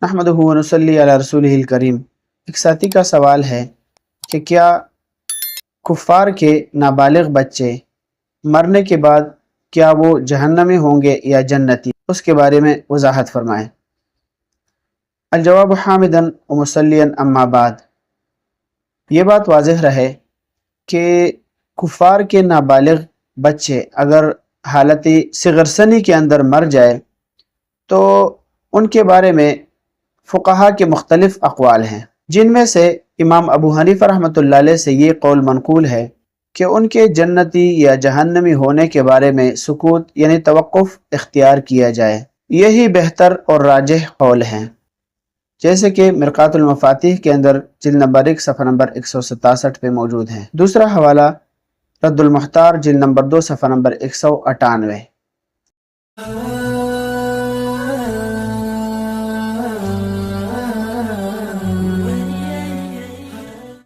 نحمدہ و نصلی علی رسولہ الکریم۔ ایک ساتھی کا سوال ہے کہ کیا کفار کے نابالغ بچے مرنے کے بعد کیا وہ جہنمی ہوں گے یا جنتی؟ اس کے بارے میں وضاحت فرمائیں۔ الجواب حامدا و مسلیا اما بعد، یہ بات واضح رہے کہ کفار کے نابالغ بچے اگر حالت صغر سنی کے اندر مر جائے تو ان کے بارے میں فقہا کے مختلف اقوال ہیں، جن میں سے امام ابو حنیفہ رحمۃ اللہ علیہ سے یہ قول منقول ہے کہ ان کے جنتی یا جہنمی ہونے کے بارے میں سکوت یعنی توقف اختیار کیا جائے، یہی بہتر اور راجح قول ہیں، جیسے کہ مرقات المفاتیح کے اندر جلد نمبر 1 صفحہ نمبر 167 پہ موجود ہیں۔ دوسرا حوالہ رد المحتار جلد نمبر 2 صفحہ نمبر 198۔